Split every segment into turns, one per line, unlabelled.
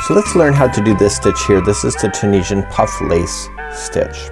So let's learn how to do this stitch here. This is the Tunisian Puff Lace Stitch.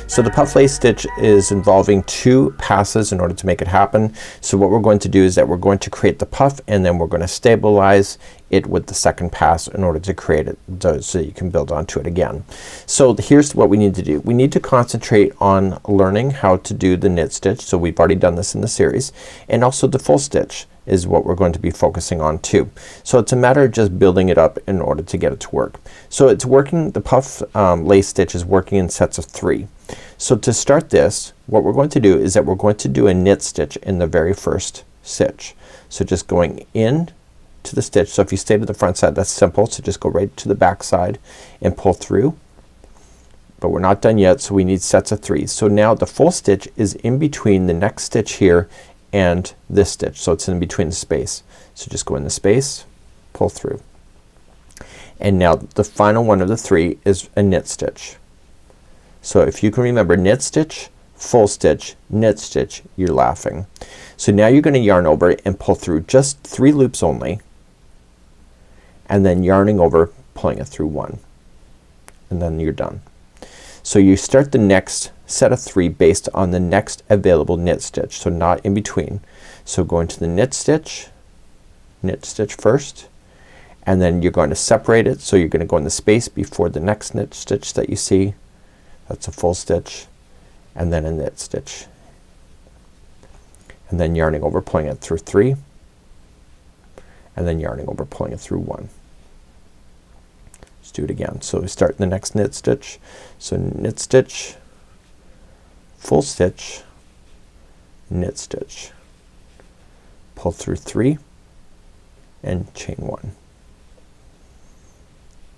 So the Puff Lace Stitch is involving 2 passes in order to make it happen. So what we're going to do is that we're going to create the puff and then we're going to stabilize it with the second pass in order to create it so you can build onto it again. So here's what we need to do. We need to concentrate on learning how to do the knit stitch. So we've already done this in the series, and also the full stitch is what we're going to be focusing on too. So it's a matter of just building it up in order to get it to work. So it's working, the puff lace stitch is working in sets of 3. So to start this, what we're going to do is that we're going to do a knit stitch in the very first stitch. So just going in to the stitch. So if you stay to the front side, that's simple. So just go right to the back side and pull through. But we're not done yet, so we need sets of 3. So now the full stitch is in between the next stitch here and this stitch. So it's in between the space. So just go in the space, pull through. And now the final one of the 3 is a knit stitch. So if you can remember, knit stitch, full stitch, knit stitch, you're laughing. So now you're gonna yarn over and pull through just 3 loops only, and then yarning over, pulling it through 1, and then you're done. So you start the next set of 3 based on the next available knit stitch, so not in between. So go into the knit stitch first, and then you're going to separate it. So you're gonna go in the space before the next knit stitch that you see. That's a full stitch, and then a knit stitch, and then yarning over, pulling it through 3, and then yarning over, pulling it through 1. Let's do it again. So we start in the next knit stitch. So knit stitch, full stitch, knit stitch, pull through 3, and chain 1.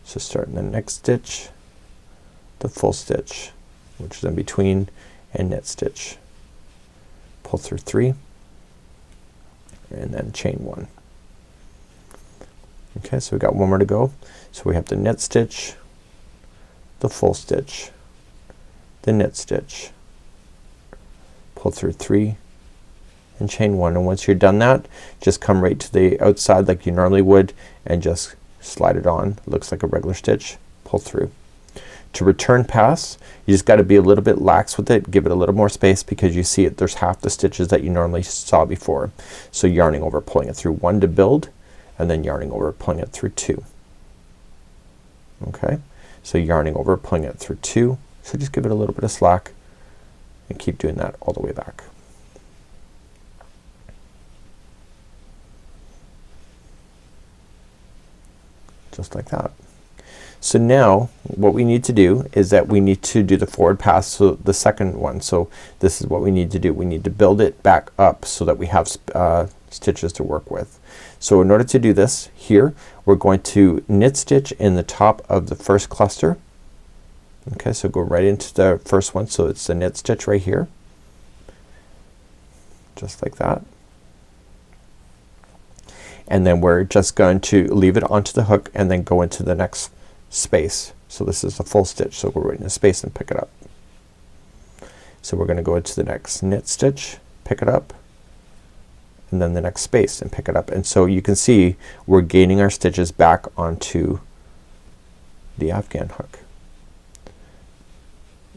So start in the next stitch, the full stitch, which is in between, and knit stitch, pull through 3, and then chain 1. Okay, so we got 1 more to go. So we have the knit stitch, the full stitch, the knit stitch, pull through 3, and chain 1. And once you're done that, just come right to the outside like you normally would and just slide it on. It looks like a regular stitch, pull through. To return pass, you just got to be a little bit lax with it, give it a little more space, because you see it, there's half the stitches that you normally saw before. So yarning over, pulling it through 1 to build, and then yarning over, pulling it through 2. Okay, so yarning over, pulling it through 2. So just give it a little bit of slack and keep doing that all the way back. Just like that. So now what we need to do is that we need to do the forward pass, so the second one. So this is what we need to do. We need to build it back up so that we have stitches to work with. So in order to do this, here we're going to knit stitch in the top of the first cluster. Okay, so go right into the first one. So it's the knit stitch right here, just like that. And then we're just going to leave it onto the hook and then go into the next space. So this is the full stitch, so go right in the space and pick it up. So we're gonna go into the next knit stitch, pick it up, and then the next space and pick it up. And so you can see we're gaining our stitches back onto the Afghan hook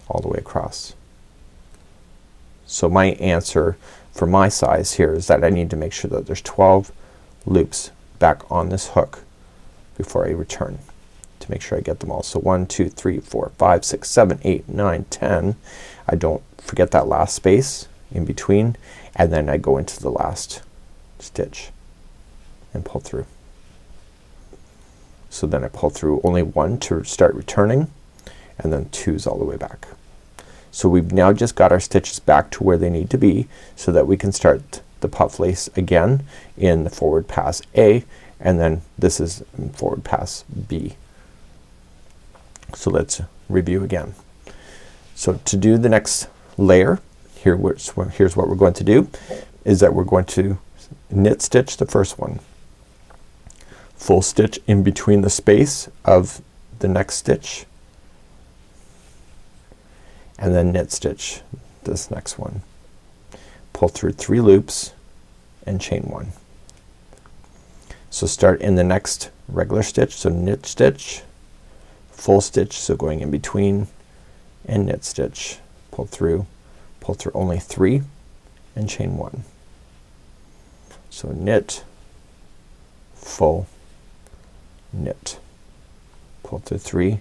all the way across. So my answer for my size here is that I need to make sure that there's 12 loops back on this hook before I return, to make sure I get them all. So 1, 2, 3, 4, 5, 6, 7, 8, 9, 10. I don't forget that last space in between, and then I go into the last stitch and pull through. So then I pull through only 1 to start returning, and then 2's all the way back. So we've now just got our stitches back to where they need to be so that we can start the puff lace again in the forward pass A, and then this is forward pass B. So let's review again. So to do the next layer, here's what we're going to do, is that we're going to knit stitch the first one, full stitch in between the space of the next stitch, and then knit stitch this next one, pull through 3 loops and chain 1. So start in the next regular stitch, so knit stitch, full stitch, so going in between, and knit stitch, pull through only 3 and chain 1. So knit, full, knit, pull through 3,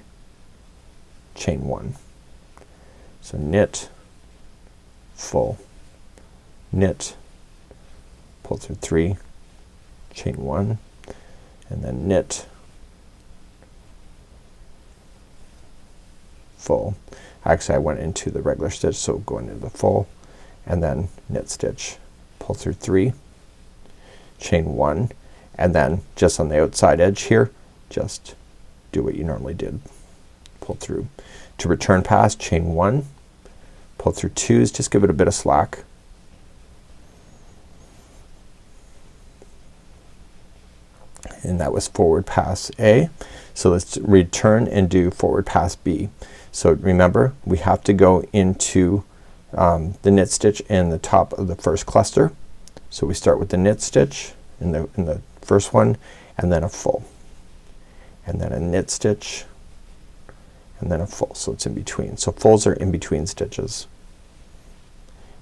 chain 1. So knit, full, knit, pull through 3, chain 1, and then knit, full. Actually I went into the regular stitch, so go into the full, and then knit stitch, pull through 3, chain 1, and then just on the outside edge here, just do what you normally did, pull through. To return pass, chain 1, pull through 2s, just give it a bit of slack, and that was forward pass A. So let's return and do forward pass B. So remember, we have to go into the knit stitch in the top of the first cluster. So we start with the knit stitch in the first one, and then a full, and then a knit stitch, and then a full. So it's in between. So fulls are in between stitches.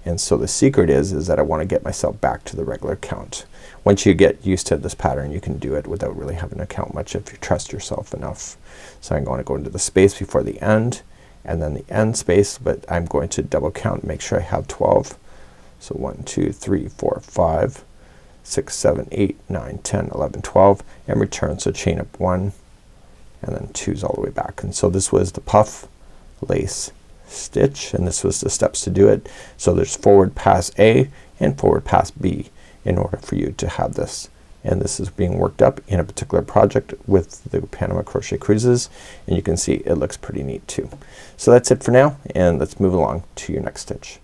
And so the secret is that I want to get myself back to the regular count. Once you get used to this pattern, you can do it without really having to count much if you trust yourself enough. So I'm going to go into the space before the end, and then the end space, but I'm going to double count, make sure I have 12. So 1, 2, 3, 4, 5, 6, 7, 8, 9, 10, 11, 12, and return. So chain up 1, and then 2's all the way back. And so this was the puff lace stitch, and this was the steps to do it. So there's forward pass A and forward pass B in order for you to have this, and this is being worked up in a particular project with the Panama Crochet Cruises, and you can see it looks pretty neat too. So that's it for now, and let's move along to your next stitch.